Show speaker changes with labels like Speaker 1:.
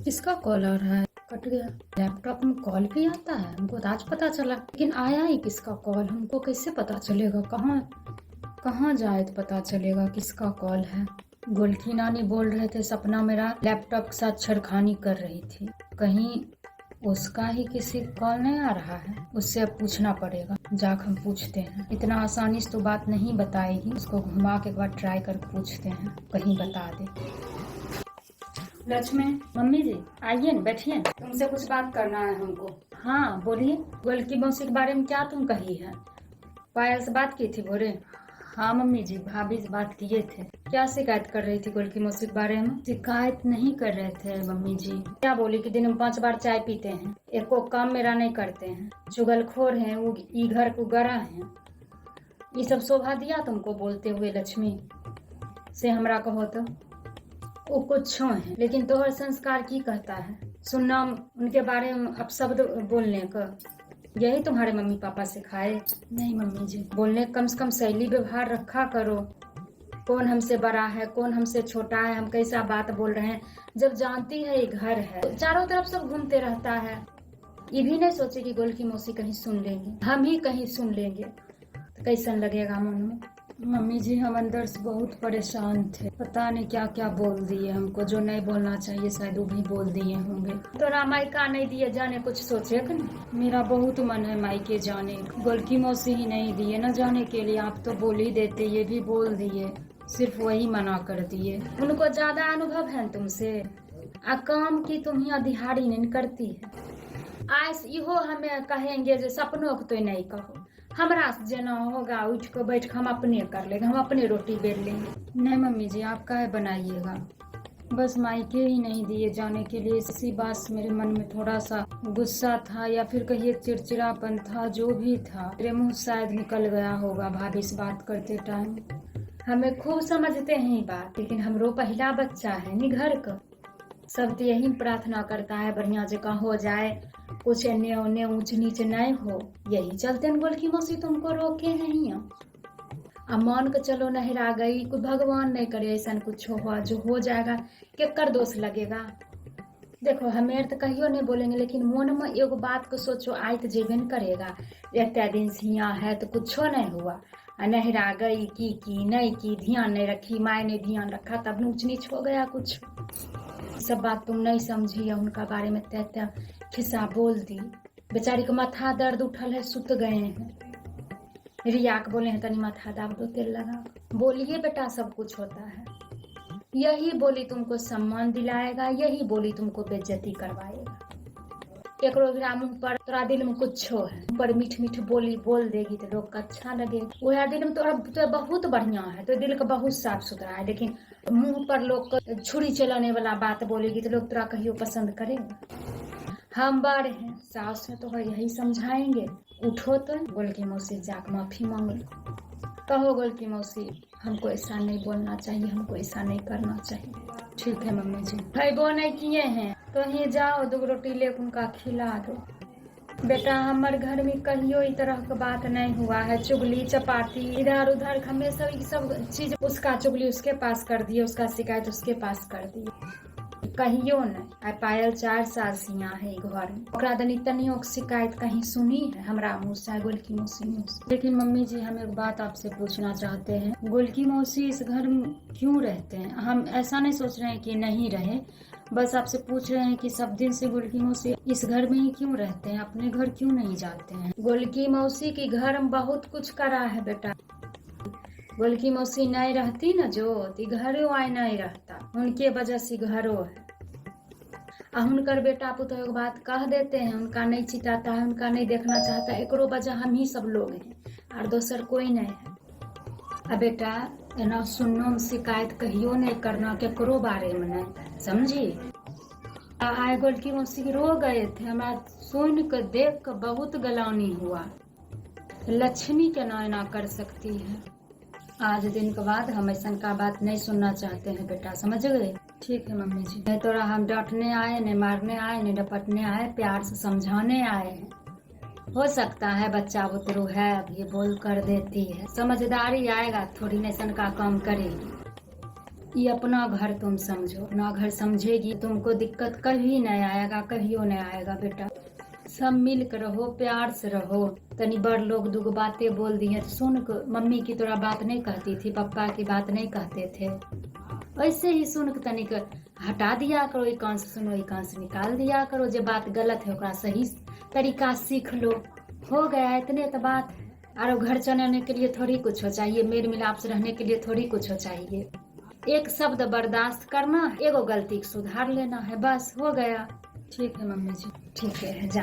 Speaker 1: किसका कॉल आ रहा है? कट गया। लैपटॉप में कॉल भी आता है? हमको तो आज पता चला, लेकिन आया ही किसका कॉल हमको कैसे पता चलेगा? कहाँ कहाँ जाए तो पता चलेगा किसका कॉल है। गोलकी नानी बोल रहे थे सपना मेरा लैपटॉप के साथ छेड़खानी कर रही थी। कहीं उसका ही किसी कॉल नहीं आ रहा है? उससे पूछना पड़ेगा, जाकर हम पूछते हैं। इतना आसानी से तो बात नहीं बताएगी, उसको घुमा के एक बार ट्राई कर पूछते हैं, कहीं बता दे। लक्ष्मी, मम्मी जी आइए न, बैठिए, तुमसे कुछ बात करना है हमको। हाँ बोलिए। गोलकी मौसी के बारे में क्या तुम कही है? पायल से बात की थी भोरे? हाँ मम्मी जी, भाभी से बात किए थे। क्या शिकायत कर रही थी गोलकी मौसी के बारे में? शिकायत नहीं कर रहे थे मम्मी जी। क्या बोली कि दिन में 5 बार चाय पीते हैं, एको काम मेरा नहीं करते हैं, चुगलखोर हैं, वो ई घर को गरा हैं। ये सब शोभा दिया तुमको बोलते हुए लक्ष्मी से हमरा कहो तो? वो कुछो है, लेकिन तोहर संस्कार की कहता है सुनना उनके बारे में अपशब्द बोलने का? यही तुम्हारे मम्मी पापा सिखाए? नहीं मम्मी जी, बोलने कम से कम शैली व्यवहार रखा करो। कौन हमसे बड़ा है, कौन हमसे छोटा है, हम कैसा बात बोल रहे हैं, जब जानती है ये घर है, तो चारों तरफ सब घूमते रहता है। ये भी नहीं सोचे कि गोलकी मौसी कहीं सुन लेंगे, हम ही कहीं सुन लेंगे तो कैसन लगेगा मन में? मम्मी जी, हम अंदर से बहुत परेशान थे, पता नहीं क्या क्या बोल दिए हमको, जो नहीं बोलना चाहिए शायद वो भी बोल दिए होंगे। तोरा मायका नहीं दिए जाने, कुछ सोचे कि नहीं? मेरा बहुत मन है मायके जाने, गोलकी मौसी ही नहीं दिए न जाने के लिए। आप तो बोल ही देते, ये भी बोल दिए, सिर्फ वही मना कर दिए। उनको ज्यादा अनुभव है तुमसे, आ काम की तुम ही दिहाड़ी नहीं करती है। आज इहो हमें कहेंगे जो सपनों को तो नहीं कहो, हमरा से जना होगा उठ को बैठ के हम अपने कर लेंगे, हम अपने रोटी बेल लेंगे। नहीं मम्मी जी, आप काहे बनाइएगा, बस मायके ही नहीं दिए जाने के लिए, इसी बात से मेरे मन में थोड़ा सा गुस्सा था, या फिर कहिए चिड़चिड़ापन था, जो भी था मेरे मुंह शायद निकल गया होगा भाभी से बात करते टाइम। हमें खूब समझते हैं बात, लेकिन हमरो पहला बच्चा है नी घर का, सब तो यही प्रार्थना करता है बढ़िया जगह हो जाए, कुछ एने ओने ऊंच नीच नहीं हो। यही चलते न गोलकी मौसी तुमको रोके नहीं। अब मान के चलो नहरा गई, कोई भगवान नहीं करे ऐसा कुछ हुआ, जो हो जाएगा केकर दोष लगेगा? देखो हमें तो कहियो नहीं बोलेंगे, लेकिन मन में एगो बात को सोचो, आई तो जेबे न करेगा। इतना दिन से यहाँ है तो कुछो नहीं हुआ, नहरा गई की नहीं की, ध्यान नहीं रखी, माय ने ध्यान रखा, तब ऊंच नीच हो गया कुछ। सब बात तुम नहीं समझी, उनका बारे में तैत्या खिस्सा बोल दी। बेचारी का माथा दर्द उठल है, सुत गए हैं। रिया के बोले हैं तनी माथा दाब दो, तेल लगा। बोलिए बेटा, सब कुछ होता है। यही बोली तुमको सम्मान दिलाएगा, यही बोली तुमको बेइज्जती करवाएगा। एकरो मुंह पर तोरा दिल में कुछ है, पर मीठ मीठ बोली बोल देगी तो लोग का अच्छा लगे। वह दिल में तो बहुत बढ़िया है, तो दिल का बहुत साफ सुथरा है, लेकिन मुंह पर लोग को छुरी चलाने वाला बात बोलेगी तो लोग तोरा कहियो पसंद करेगा? हम बड़े हैं, सास है तो यही समझाएंगे। उठो तो गोलकी मौसी जाकर माफी मांगो, कहो गोलकी मौसी हमको ऐसा नहीं बोलना चाहिए, हमको ऐसा नहीं करना चाहिए। ठीक है मम्मी जी, भाई वो नहीं किए हैं तो ही जाओ, 2 रोटी ले उनका खिला दो। बेटा हमारे घर में कहियो इस तरह का बात नहीं हुआ है, चुगली चपाटी इधर उधर हमेशा सब चीज, उसका चुगली उसके पास कर दिए, उसका शिकायत उसके पास कर दिए, कहियो नहीं। पायल 4 साल से यहाँ है घर में, ओकरा दनी तनियो शिकायत कहीं सुनी है हमरा मुँह से, गोलकी मौसी मुँह से? लेकिन मम्मी जी, हम एक बात आपसे पूछना चाहते हैं, गोलकी मौसी इस घर में क्यों रहते हैं? हम ऐसा नहीं सोच रहे हैं कि नहीं रहे, बस आपसे पूछ रहे हैं कि सब दिन से गोलकी मौसी इस घर में ही क्यों रहते हैं, अपने घर क्यों नहीं जाते हैं? गोलकी मौसी की घर में बहुत कुछ करा है बेटा, गोलकी मौसी नहीं रहती न जो, घरों आए नहीं रहता, उनके वजह से घरों है। उनकर बेटा पुतो एक बात कह देते हैं, उनका नहीं चिताता है, उनका नहीं देखना चाहता, एकरो वजह हम ही सब लोग हैं, और दोसर कोई नहीं है। अब बेटा एना सुननो में शिकायत कहियो नहीं करना केकरो बारे में नहीं, समझी? आए गोलकी मौसी रो गए थे, हमारा सुन कर देख कर बहुत गलानी हुआ, लक्ष्मी के ना कर सकती है। आज दिन के बाद हम ऐसा का बात नहीं सुनना चाहते हैं बेटा, समझ गए? ठीक है मम्मी जी, नहीं तो हम डांटने आए, नहीं मारने आए, नहीं डपटने आए, प्यार से समझाने आए हैं। हो सकता है बच्चा बुतरू है, अब ये बोल कर देती है, समझदारी आएगा थोड़ी नेशन का काम करेगी। ये अपना घर तुम समझो, अपना घर समझेगी तुमको दिक्कत कभी नहीं आएगा, कभियो नहीं आएगा बेटा। सब मिल कर रहो, प्यार से रहो। तनी बड़ लोग दुगो बातें बोल दिए तो सुन कर, मम्मी की तोरा बात नहीं कहती थी, पापा की बात नहीं कहते थे, ऐसे ही सुन के तनिक हटा दिया करो, एक कान से सुनो एक कान से निकाल दिया करो। जो बात गलत है ओकरा सही तरीका सीख लो। हो गया इतने तो बात है। और घर चलाने के लिए थोड़ी कुछ हो चाहिए, मेल मिलाप से रहने के लिए थोड़ी कुछ हो चाहिए। एक शब्द बर्दाश्त करना, एगो गलती सुधार लेना है, बस हो गया। ठीक है मम्मी जी, ठीक है जा।